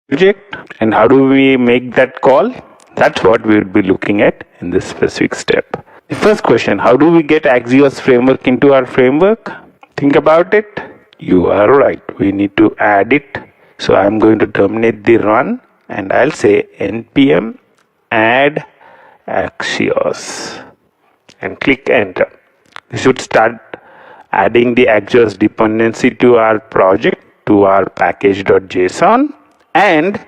project. And how do we make that call? That's what we will be looking at in this specific step. The first question, how do we get Axios framework into our framework? Think about it. You are right. We need to add it. So I'm going to terminate the run and I'll say npm add Axios and click enter. We should start adding the Axios dependency to our project, to our package.json, and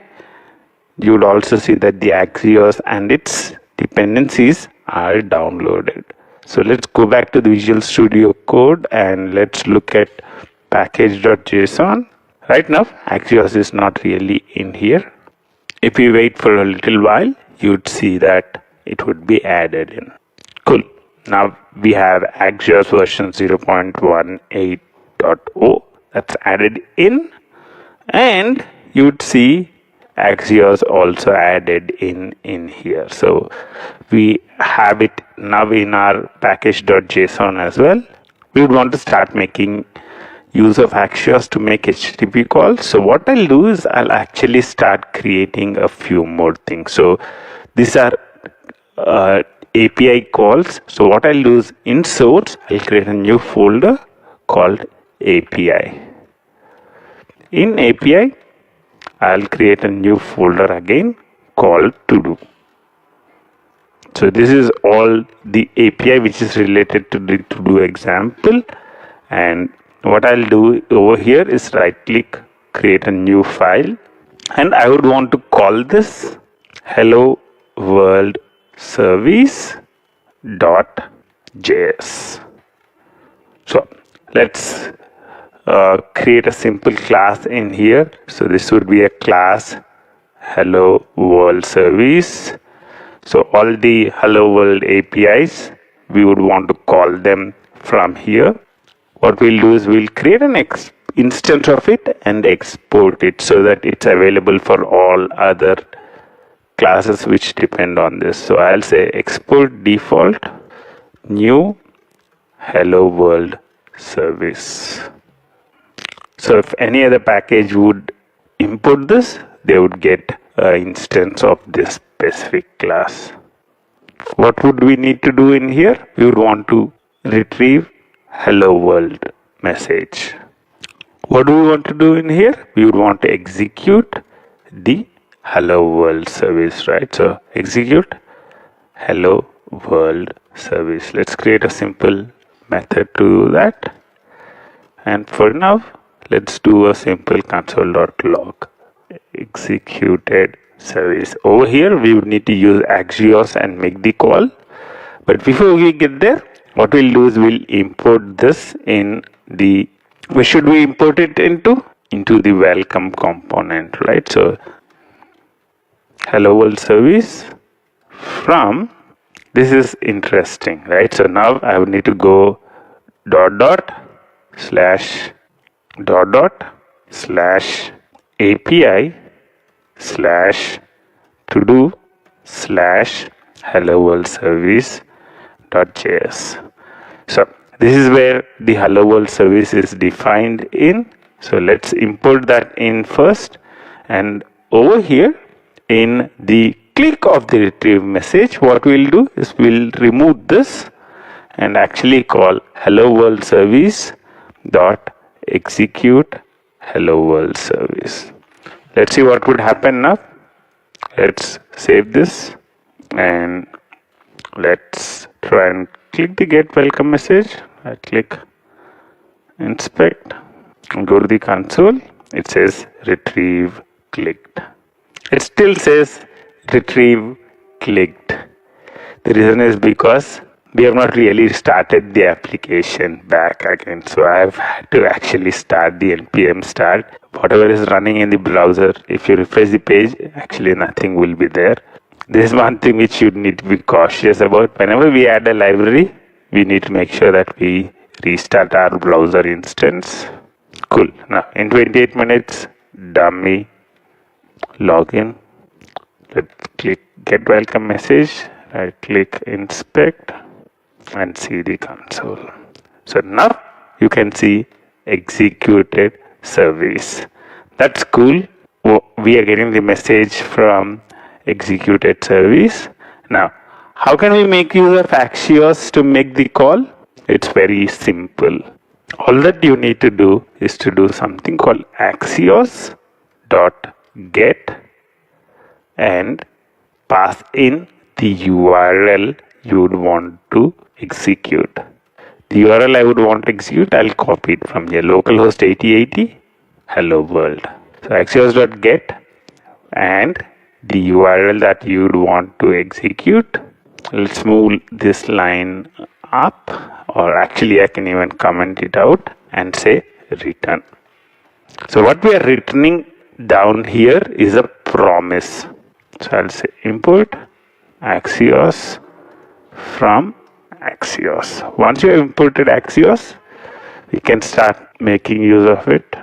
you would also see that the Axios and its dependencies are downloaded. So let's go back to the Visual Studio Code and let's look at package.json. Right now, Axios is not really in here. If you wait for a little while, you'd see that it would be added in. Cool. Now we have Axios version 0.18.0 that's added in, and you'd see Axios also added in here. So we have it now in our package.json as well. We would want to start making use of Axios to make HTTP calls. So what I'll do is I'll actually start creating a few more things. So these are API calls. So what I'll do is in source, I'll create a new folder called API. In API, I'll create a new folder again called to do. So this is all the API which is related to the to do example. And what I'll do over here is right click, create a new file, and I would want to call this hello world service.js. So let's create a simple class in here. So this would be a class hello world service. So all the hello world APIs, we would want to call them from here. What we'll do is we'll create an instance of it and export it so that it's available for all other classes which depend on this. So I'll say export default new hello world service. So if any other package would import this, they would get an instance of this specific class. What would we need to do in here? We would want to retrieve hello world message. What do we want to do in here? We would want to execute the hello world service, right? So execute hello world service. Let's create a simple method to do that. And for now, let's do a simple console.log executed service. Over here, we would need to use Axios and make the call. But before we get there, what we'll do is we'll import this in the, where should we import it into? Into the welcome component, right? So hello world service from, this is interesting, right? So now I would need to go // API /to do hello world service.js. So this is where the hello world service is defined in. So let's import that in first, and over here in the click of the retrieve message, what we'll do is we'll remove this and actually call hello world service dot execute hello world service. Let's see what would happen now. Let's save this and let's try and click the get welcome message. I click inspect and go to the console. It says retrieve clicked. It still says retrieve clicked. The reason is because we have not really started the application back again. So I've had to actually start the npm start. Whatever is running in the browser, if you refresh the page, actually nothing will be there. This is one thing which you need to be cautious about. Whenever we add a library, we need to make sure that we restart our browser instance. Cool. Now in 28 minutes, dummy login. Let's click get welcome message. I click inspect and see the console. So now you can see executed service. That's cool. we are getting the message from executed service. Now, how can we make use of Axios to make the call? It's very simple. All that you need to do is to do something called Axios dot get and pass in the URL you would want to execute. The URL I would want to execute, I'll copy it from here. Localhost 8080 hello world. So Axios.get and the URL that you would want to execute. Let's move this line up, or actually I can even comment it out and say return. So what we are returning down here is a promise. So I'll say import Axios from Axios. Once you have imported Axios, we can start making use of it.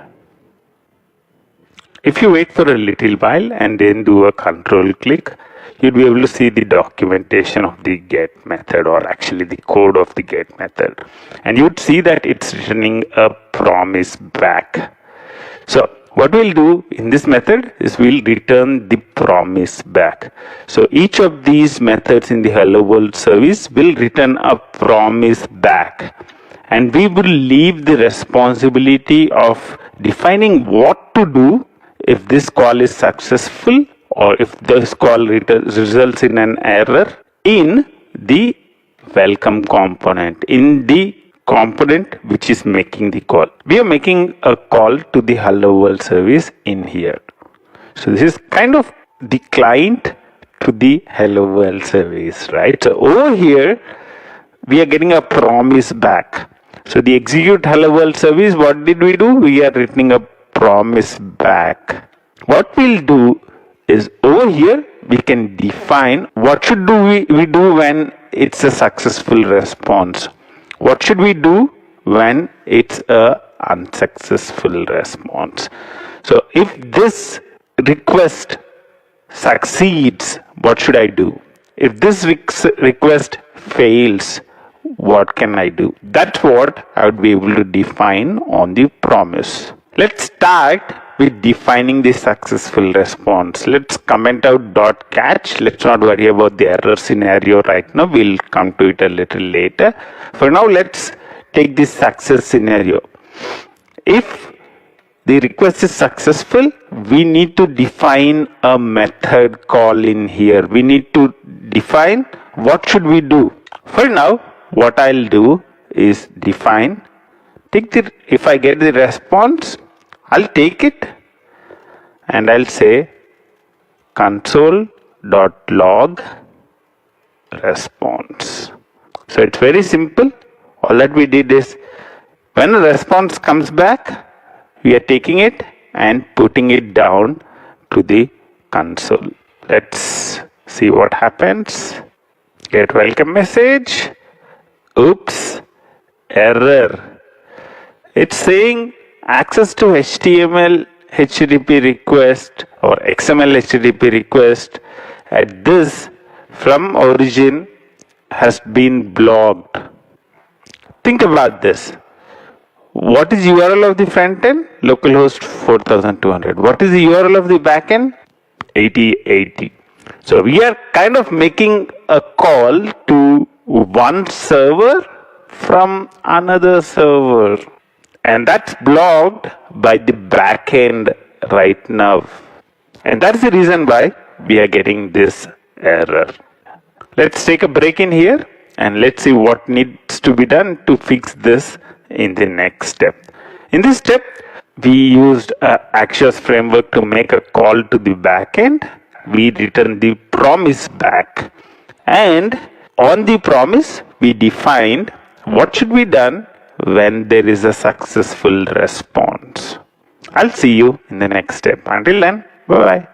If you wait for a little while and then do a control click, you'll be able to see the documentation of the get method, or actually the code of the get method. And you would see that it's returning a promise back. So what we'll do in this method is we'll return the promise back. So each of these methods in the hello world service will return a promise back. And we will leave the responsibility of defining what to do if this call is successful, or if this call results in an error, in the welcome component, in the component which is making the call. We are making a call to the hello world service in here. So this is kind of the client to the hello world service, right? So over here we are getting a promise back. So the execute hello world service, what did we do? We are returning a promise back. What we'll do is over here we can define what should we do when it's a successful response. What should we do when it's a unsuccessful response? So if this request succeeds, what should I do? If this request fails, what can I do? That's what I would be able to define on the promise. Let's start with defining the successful response. Let's comment out .catch. Let's not worry about the error scenario right now. We'll come to it a little later. For now, let's take this success scenario. If the request is successful, we need to define a method call in here. We need to define what should we do. For now, what I'll do is define, if I get the response, I'll take it and I'll say console.log response. So it's very simple. All that we did is when a response comes back, we are taking it and putting it down to the console. Let's see what happens. Get welcome message. Oops, error. It's saying access to HTML HTTP request or XML HTTP request at this from origin has been blocked. Think about this. What is URL of the front end? Localhost 4200. What is the URL of the back end? 8080. So we are kind of making a call to one server from another server. And that's blocked by the backend right now. And that's the reason why we are getting this error. Let's take a break in here and let's see what needs to be done to fix this in the next step. In this step, we used Axios framework to make a call to the backend. We return the promise back. And on the promise, we defined what should be done when there is a successful response. I'll see you in the next step. Until then, bye-bye.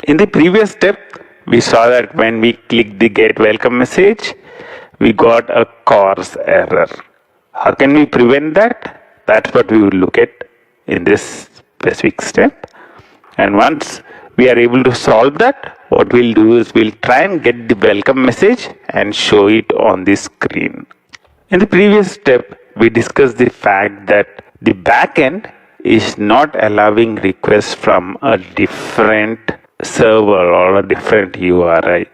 In the previous step, we saw that when we click the get welcome message, we got a CORS error. How can we prevent that? That's what we will look at in this specific step. And once we are able to solve that, what we'll do is we'll try and get the welcome message and show it on the screen. In the previous step, we discussed the fact that the backend is not allowing requests from a different server or a different URI.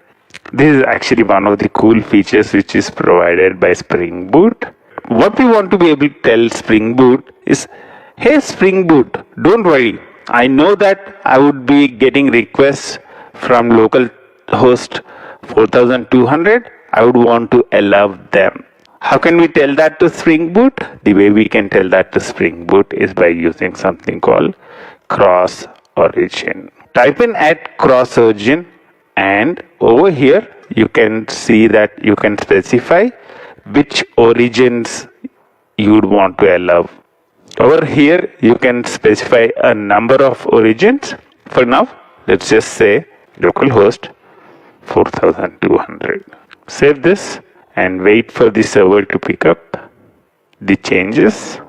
This is actually one of the cool features which is provided by Spring Boot. What we want to be able to tell Spring Boot is, hey Spring Boot, don't worry. I know that I would be getting requests from localhost 4200. I would want to allow them. How can we tell that to Spring Boot? The way we can tell that to Spring Boot is by using something called cross origin. Type in @cross origin, and over here you can see that you can specify which origins you would want to allow. Over here you can specify a number of origins. For now, let's just say localhost 4200. Save this and wait for the server to pick up the changes.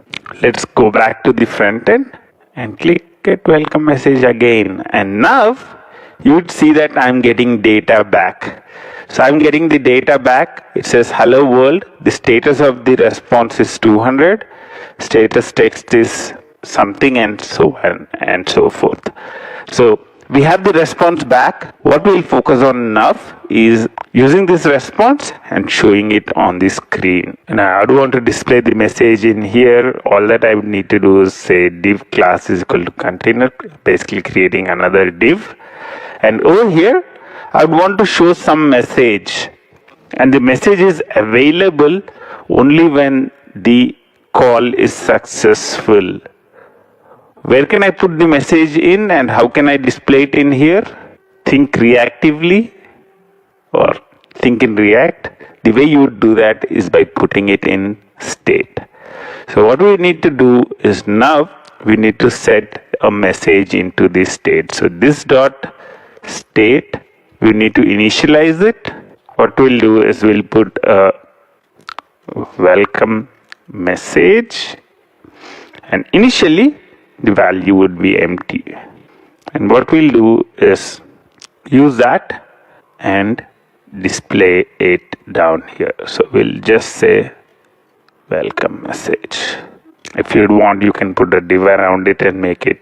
Let's go back to the front end and click get welcome message again. And now you would see that I'm getting data back. So I'm getting the data back. It says hello world. The status of the response is 200. Status text is something, and so on and so forth. So we have the response back. What we'll focus on now is using this response and showing it on the screen. And I don't want to display the message in here. All that I would need to do is say div class is equal to container, basically creating another div. And over here, I would want to show some message. And the message is available only when the call is successful. Where can I put the message in and how can I display it in here? Think reactively or think in React. The way you would do that is by putting it in state. So what we need to do is now we need to set a message into this state. So this dot state, we need to initialize it. What we'll do is we'll put a welcome message, and initially the value would be empty. And what we'll do is use that and display it down here. So we'll just say welcome message. If you want, you can put a div around it and make it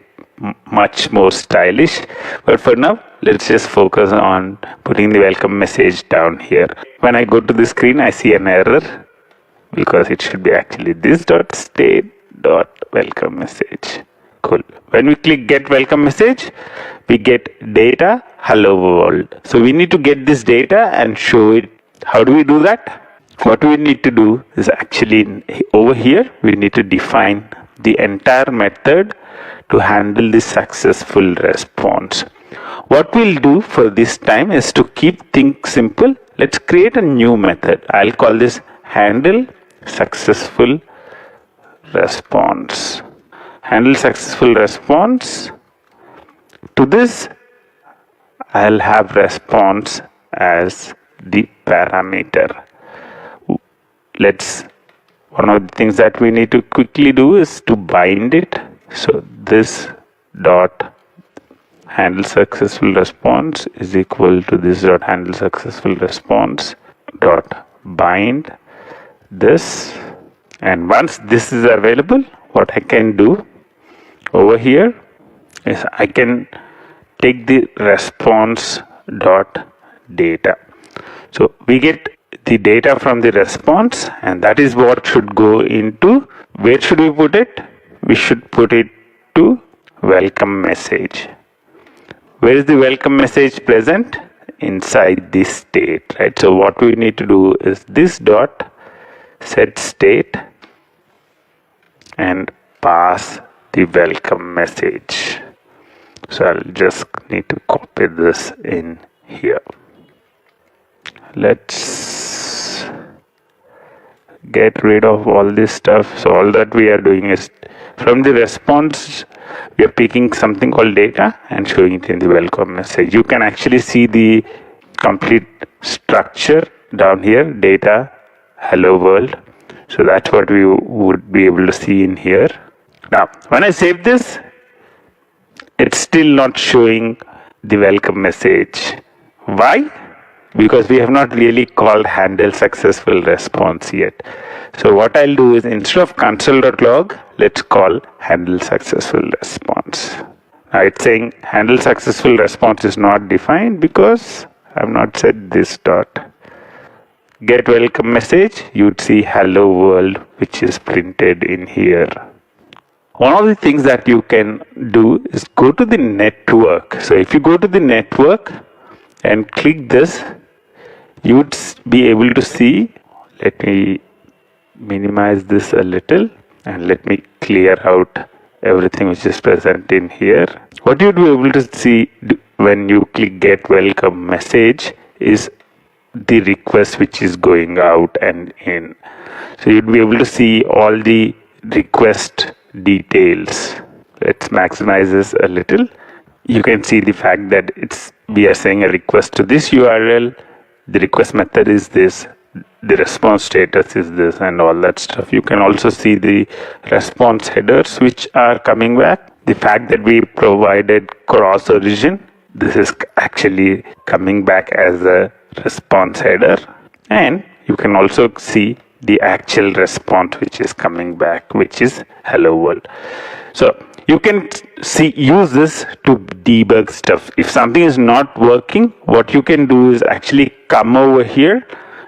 much more stylish, but for now let's just focus on putting the welcome message down here. When I go to the screen, I see an error because it should be actually this dot state dot welcome message. Cool. When we click get welcome message, we get data hello world. So we need to get this data and show it. How do we do that? What we need to do is actually over here we need to define the entire method to handle the successful response. What we'll do for this time is to keep things simple. Let's create a new method. I'll call this handle successful response. Handle successful response. To this, I'll have response as the parameter. One of the things that we need to quickly do is to bind it. So this dot handle successful response is equal to this dot handle successful response dot bind this. And once this is available, what I can do over here is I can take the response dot data. So we get the data from the response, and that is what should go into. Where should we put it? We should put it to welcome message. Where is the welcome message present? Inside this state, right? So what we need to do is this dot set state and pass the welcome message. So I'll just need to copy this in here. Let's get rid of all this stuff. So all that we are doing is from the response we are picking something called data and showing it in the welcome message. You can actually see the complete structure down here, data hello world. So that's what we would be able to see in here. Now when I save this, it's still not showing the welcome message. Why? Because we have not really called handle successful response yet. So what I'll do is, instead of console.log, let's call handle successful response. Now it's saying handle successful response is not defined because I've not said this dot. Get welcome message, you'd see hello world, which is printed in here. One of the things that you can do is go to the network. So if you go to the network and click this, you would be able to see, let me minimize this a little and let me clear out everything which is present in here. What you'd be able to see when you click get welcome message is the request which is going out and in. So you'd be able to see all the request details. Let's maximize this a little. You can see the fact that we are saying a request to this URL, the request method is this, the response status is this, and all that stuff. You can also see the response headers which are coming back. The fact that we provided cross origin, this is actually coming back as a response header, and you can also see the actual response which is coming back, which is hello world. So you can use this to debug stuff. If something is not working, what you can do is actually come over here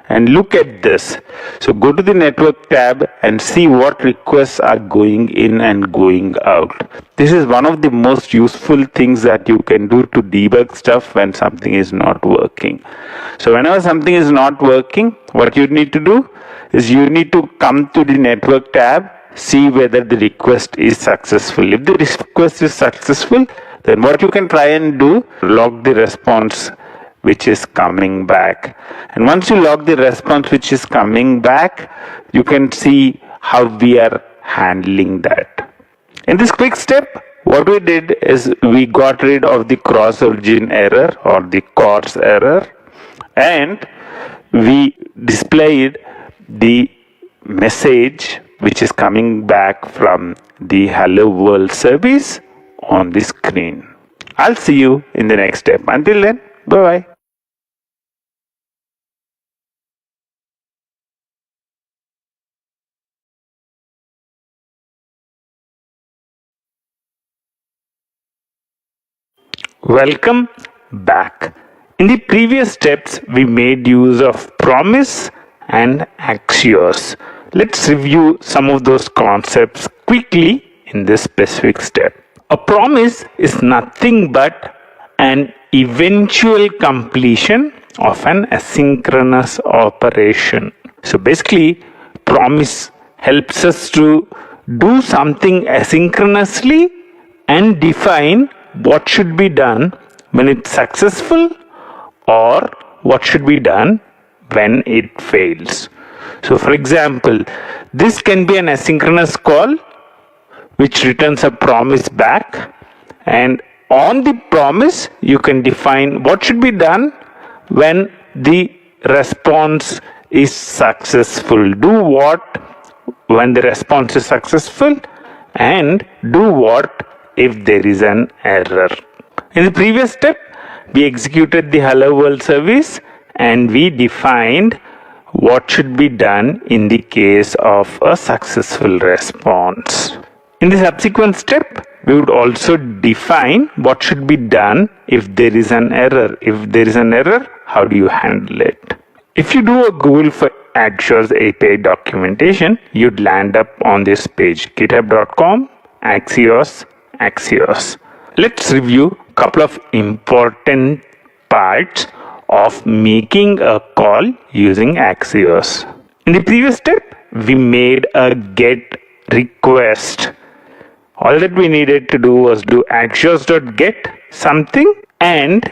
and look at this. So go to the network tab and see what requests are going in and going out. This is one of the most useful things that you can do to debug stuff when something is not working. So whenever something is not working, what you need to do is you need to come to the network tab, see whether the request is successful. If the request is successful, then what you can try and do, log the response which is coming back. And once you log the response which is coming back, you can see how we are handling that. In this quick step, what we did is we got rid of the cross origin error or the CORS error, and we displayed the message which is coming back from the hello world service on the screen. I'll see you in the next step. Until then, bye-bye. Welcome back. In the previous steps, we made use of promise and Axios. Let's review some of those concepts quickly in this specific step. A promise is nothing but an eventual completion of an asynchronous operation. So basically, promise helps us to do something asynchronously and define what should be done when it's successful or what should be done when it fails. So for example, this can be an asynchronous call which returns a promise back, and on the promise you can define what should be done when the response is successful. Do what when the response is successful, and do what if there is an error. In the previous step, we executed the hello world service and we defined what should be done in the case of a successful response. In the subsequent step, we would also define what should be done if there is an error. If there is an error, how do you handle it? If you do a Google for Axios API documentation, you'd land up on this page, github.com, Axios. Let's review a couple of important parts of making a call using Axios. In the previous step, we made a get request. All that we needed to do was do axios.get something, and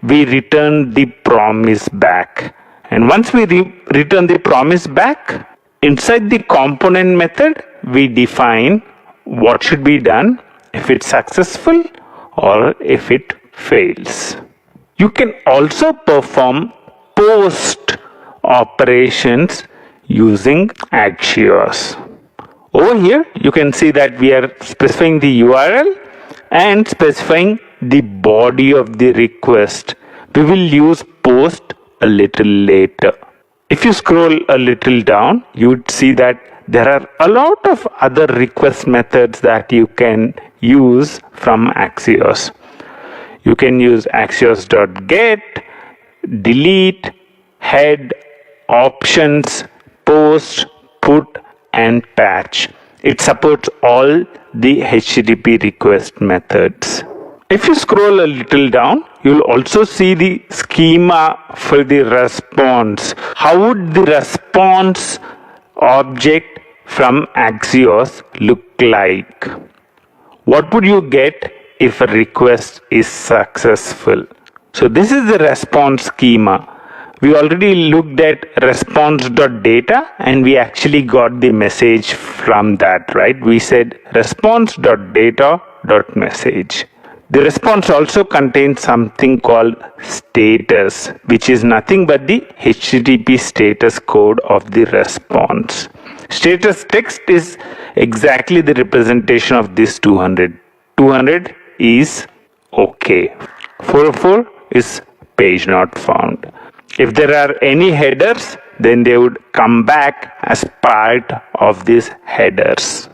we returned the promise back. And once we return the promise back, inside the component method, we define what should be done if it's successful or if it fails. You can also perform post operations using Axios. Over here, you can see that we are specifying the URL and specifying the body of the request. We will use post a little later. If you scroll a little down, you would see that there are a lot of other request methods that you can use from Axios. You can use axios.get, delete, head, options, post, put, and patch. It supports all the HTTP request methods. If you scroll a little down, you'll also see the schema for the response. How would the response object from Axios look like? What would you get if a request is successful? So this is the response schema. We already looked at response.data and we actually got the message from that, right? We said response.data.message. The response also contains something called status, which is nothing but the HTTP status code of the response. Status text is exactly the representation of this 200. 200 is OK. 404 is page not found. If there are any headers, then they would come back as part of these headers.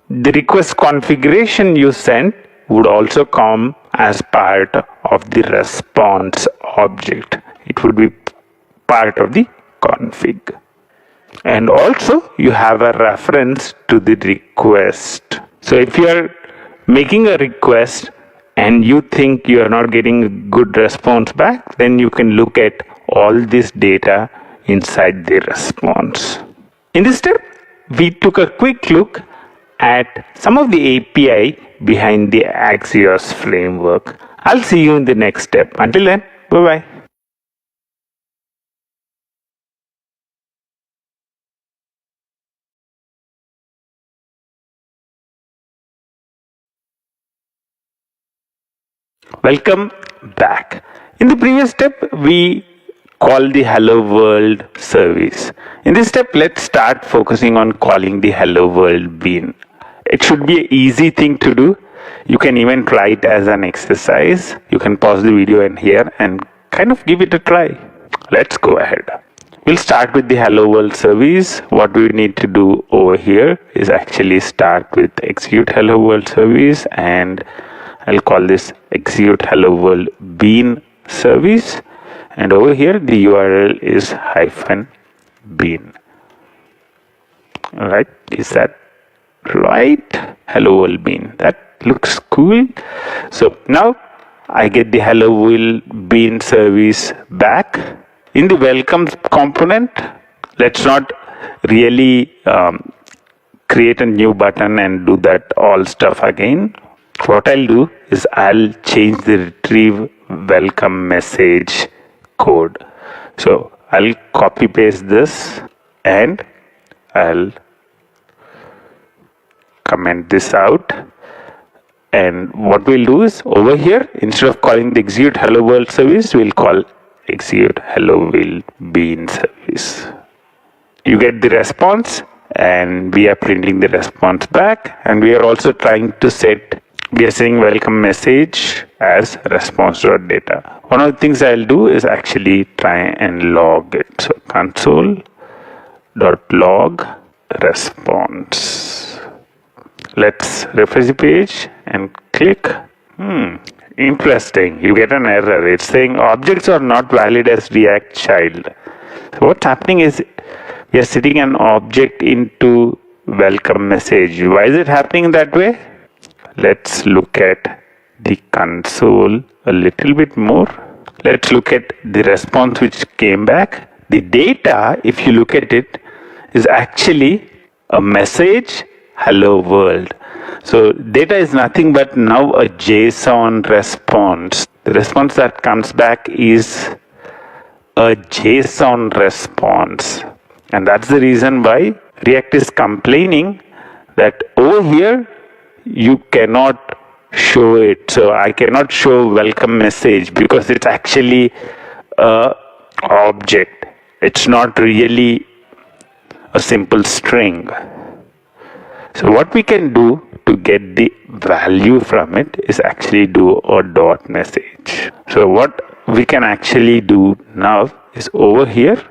The request configuration you sent would also come as part of the response object. It would be part of the config. And also you have a reference to the request. So if you are making a request and you think you are not getting a good response back, then you can look at all this data inside the response. In this step, we took a quick look at some of the API behind the Axios framework. I'll see you in the next step. Until then, bye-bye. Welcome back. In the previous step, we called the Hello World service. In this step, let's start focusing on calling the Hello World bean. It should be an easy thing to do. You can even try it as an exercise. You can pause the video and here and kind of give it a try. Let's go ahead. We'll start with the Hello World service. What we need to do over here is actually start with execute Hello World service, and I'll call this execute Hello World bean service. And over here the URL is -bean. Alright, is that right? Hello World bean. That looks cool. So now I get the Hello World bean service back. In the welcome component, let's not really create a new button and do that all stuff again. What I'll do is I'll change the retrieve welcome message code. So I'll copy paste this and I'll comment this out. And what we'll do is over here, instead of calling the execute hello world service, we'll call execute hello world bean service. You get the response and we are printing the response back, and we are also trying to set, we are saying welcome message as response.data. One of the things I'll do is actually try and log it. So console.log response. Let's refresh the page and click. Interesting. You get an error. It's saying objects are not valid as React child. So what's happening is we are setting an object into welcome message. Why is it happening that way? Let's look at the console a little bit more. Let's look at the response which came back. The data, if you look at it, is actually a message hello world. So data is nothing but now a JSON response. The response that comes back is a JSON response. And that's the reason why React is complaining that over here you cannot show it. So I cannot show welcome message because it's actually a object. It's not really a simple string. So what we can do to get the value from it is actually do a dot message. So what we can actually do now is over here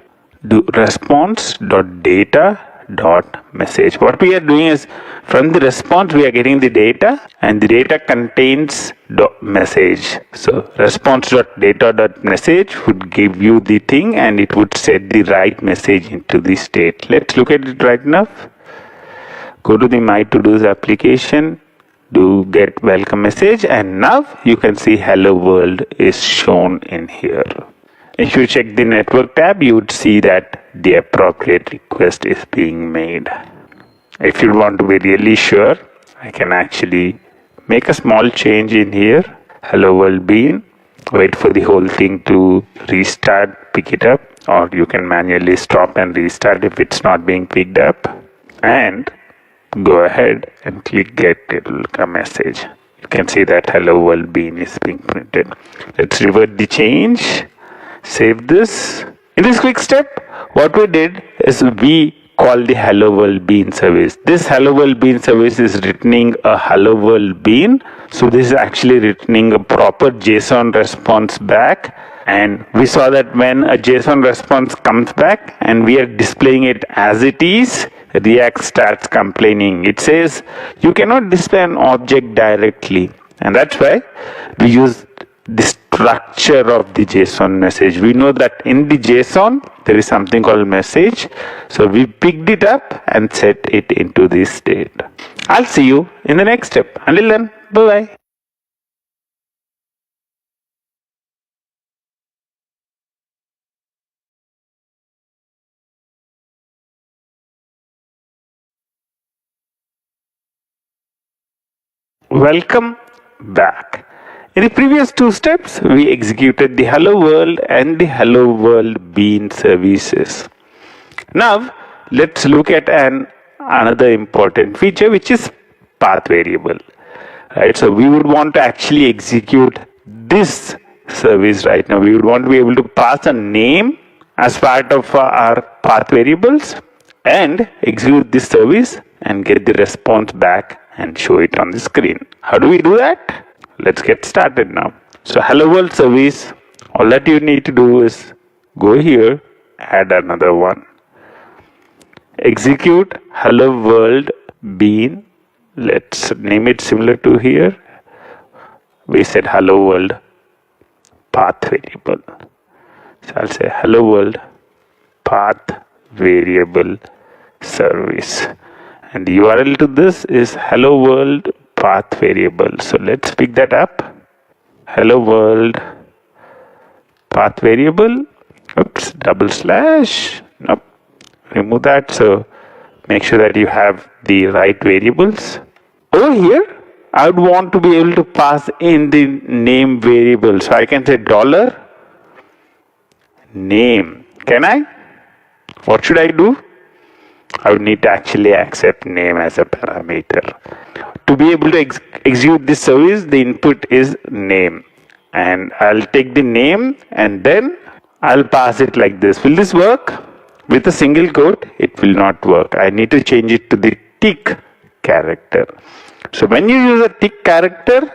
do response.data.message. What we are doing is from the response we are getting the data and the data contains message. So response.data.message would give you the thing and it would set the right message into the state. Let's look at it right now. Go to the My To Do's application, do get welcome message, and now you can see hello world is shown in here. If you check the network tab, you would see that the appropriate request is being made. If you want to be really sure, I can actually make a small change in here. Hello world bean. Wait for the whole thing to restart, pick it up, or you can manually stop and restart if it's not being picked up. And go ahead and click get, it will come message. You can see that hello world bean is being printed. Let's revert the change. Save this. In this quick step, what we did is we call the hello world bean service. This hello world bean service is returning a hello world bean. So this is actually returning a proper JSON response back. And we saw that when a JSON response comes back and we are displaying it as it is, React starts complaining. It says you cannot display an object directly. And that's why we use the structure of the JSON message. We know that in the JSON there is something called message. So we picked it up and set it into this state. I'll see you in the next step. Until then, bye-bye. Welcome back. In the previous two steps, we executed the hello world and the hello world bean services. Now, let's look at another important feature, which is path variable. Right, so we would want to actually execute this service right now. We would want to be able to pass a name as part of our path variables and execute this service and get the response back and show it on the screen. How do we do that? Let's get started now. So hello world service, all that you need to do is go here, add another one. Execute hello world bean. Let's name it similar to here. We said hello world path variable. So I'll say hello world path variable service. And the URL to this is hello world path variable. So let's pick that up. Hello world path variable. Oops, double slash. Nope. Remove that. So make sure that you have the right variables. Over here, I would want to be able to pass in the name variable. So I can say $name. Can I? What should I do? I would need to actually accept name as a parameter. To be able to execute this service, the input is name. And I'll take the name and then I'll pass it like this. Will this work? With a single quote, it will not work. I need to change it to the tick character. So when you use a tick character,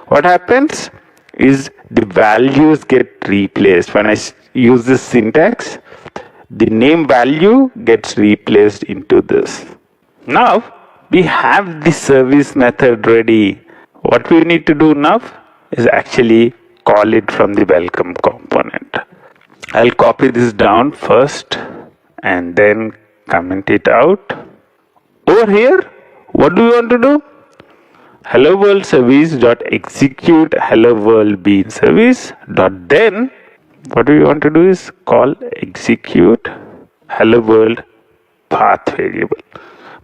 what happens is the values get replaced. When I use this syntax, the name value gets replaced into this. Now we have the service method ready. What we need to do now is actually call it from the welcome component. I'll copy this down first and then comment it out. Over here, what do we want to do? Hello world service dot execute hello world bean service dot then what we want to do is call execute hello world path variable.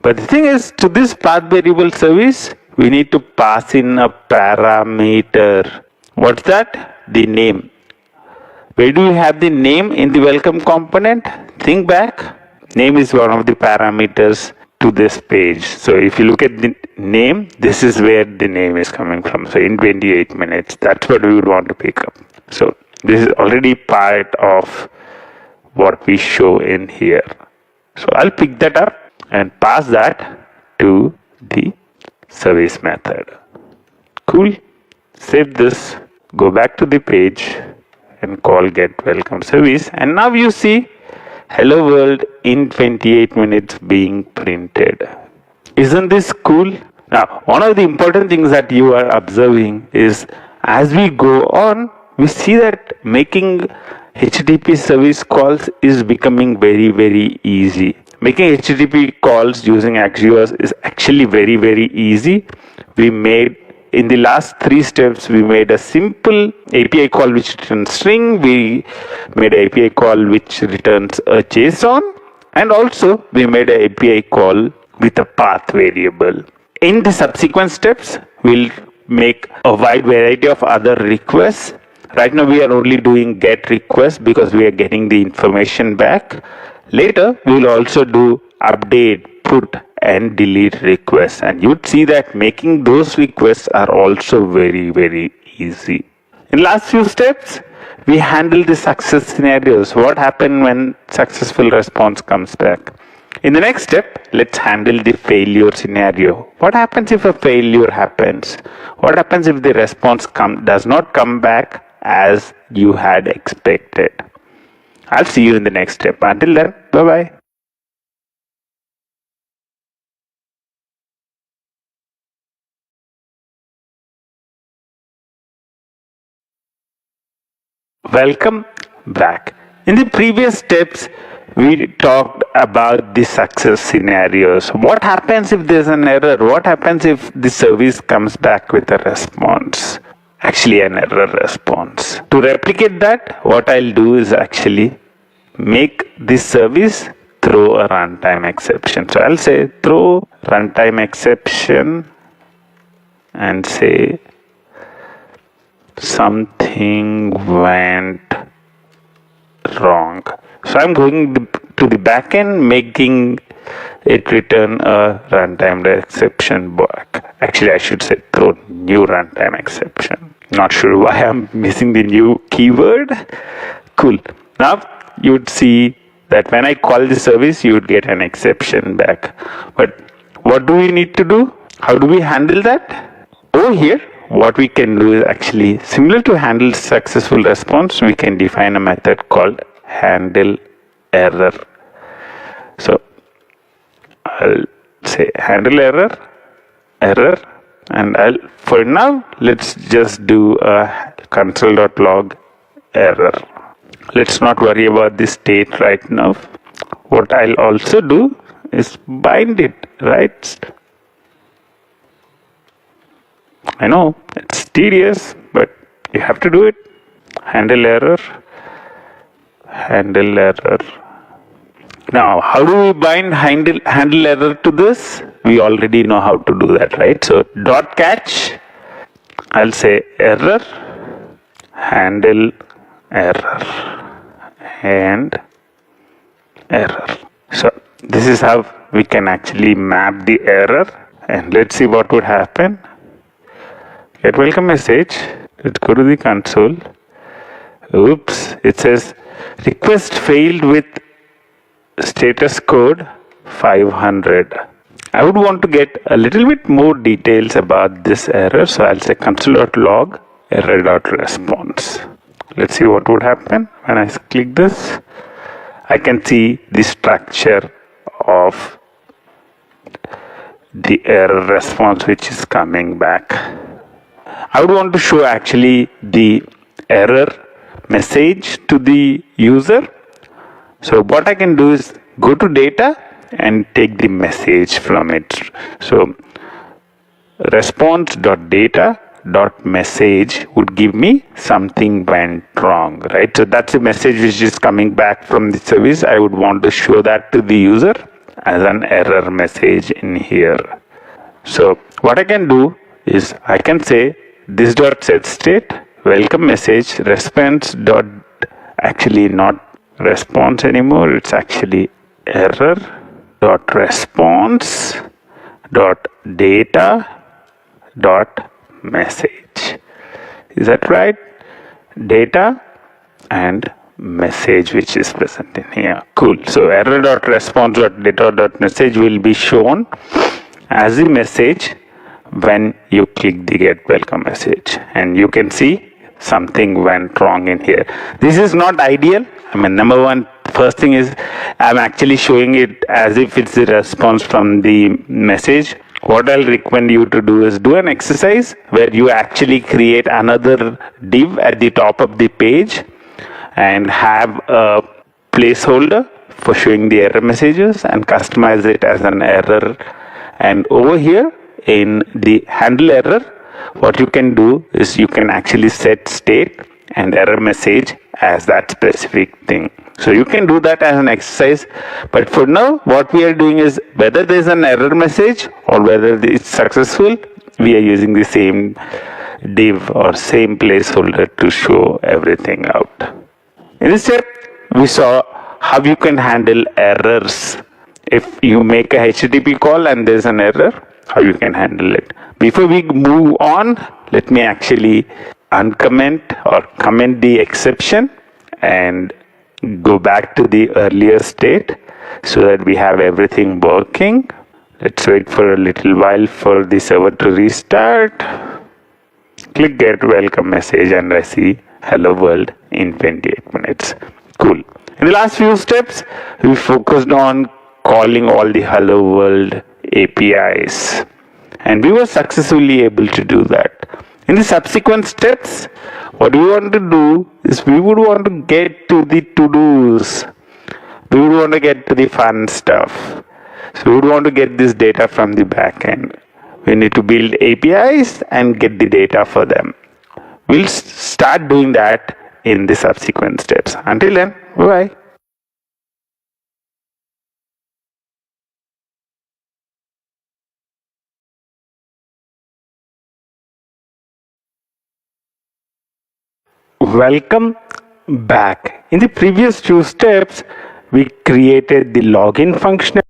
But the thing is, to this path variable service, we need to pass in a parameter. What's that? The name. Where do we have the name in the welcome component? Think back. Name is one of the parameters to this page. So if you look at the name, this is where the name is coming from. So in 28 minutes, that's what we would want to pick up. So this is already part of what we show in here. So I'll pick that up and pass that to the service method. Cool. Save this, go back to the page and call get welcome service, and now you see hello world in 28 minutes being printed. Isn't this cool? Now, one of the important things that you are observing is as we go on, we see that making HTTP service calls is becoming very, very easy. Making HTTP calls using Axios is actually very, very easy. We made in the last 3 steps, we made a simple API call which returns string. We made an API call which returns a JSON, and also we made an API call with a path variable. In the subsequent steps, we'll make a wide variety of other requests. Right now we are only doing get requests because we are getting the information back. Later we will also do update, put and delete requests, and you'd see that making those requests are also very, very easy. In last few steps, we handle the success scenarios. What happens when successful response comes back? In the next step, let's handle the failure scenario. What happens if a failure happens? What happens if the response does not come back as you had expected? I'll see you in the next step. Until then, bye-bye. Welcome back. In the previous steps, we talked about the success scenarios. What happens if there's an error? What happens if the service comes back with a response? Actually, an error response. To replicate that, what I'll do is actually make this service throw a runtime exception. So I'll say throw runtime exception and say something went wrong. So I'm going to the backend, making it return a runtime exception back. Actually, I should say throw new runtime exception. Not sure why I'm missing the new keyword. Cool. Now you'd see that when I call the service, you would get an exception back. But what do we need to do? How do we handle that? Over here, what we can do is actually similar to handle successful response. We can define a method called handle error. So I'll say handle error, and for now let's just do a console.log error. Let's not worry about the state right now. What I'll also do is bind it, right? I know it's tedious, but you have to do it. Handle error. Now, how do we bind handle error to this? We already know how to do that, right? So dot catch, I'll say error, handle error, and error. So this is how we can actually map the error, and let's see what would happen. Get welcome message. Let's go to the console. Oops, it says request failed with status code 500. I would want to get a little bit more details about this error, so I'll say console.log error.response. Let's see what would happen when I click this. I can see the structure of the error response which is coming back. I would want to show actually the error message to the user. So what I can do is go to data and take the message from it. So response.data.message would give me something went wrong, right? So that's the message which is coming back from the service. I would want to show that to the user as an error message in here. So what I can do is I can say this dot set state welcome message response dot, actually not response anymore, it's actually error dot response dot data dot message. Is that right? Data and message which is present in here. Cool. So error dot response dot data dot message will be shown, as the message when you click the get welcome message, and you can see something went wrong in here. This is not ideal. I mean, number one, first thing is I'm actually showing it as if it's the response from the message. What I'll recommend you to do is do an exercise where you actually create another div at the top of the page and have a placeholder for showing the error messages and customize it as an error. And over here in the handle error, what you can do is you can actually set state and error message as that specific thing. So you can do that as an exercise, but for now what we are doing is whether there's an error message or whether it's successful, we are using the same div or same placeholder to show everything out. In this step, we saw how you can handle errors. If you make a HTTP call and there's an error, how you can handle it. Before we move on, let me actually uncomment or comment the exception and go back to the earlier state so that we have everything working. Let's wait for a little while for the server to restart. Click get welcome message and I see hello world in 28 minutes. Cool. In the last few steps, we focused on calling all the hello world APIs, and we were successfully able to do that. In the subsequent steps, what we want to do is we would want to get to the to-dos. We would want to get to the fun stuff. So we would want to get this data from the backend. We need to build APIs and get the data for them. We'll start doing that in the subsequent steps. Until then, bye. Welcome back. In the previous two steps, we created the login function.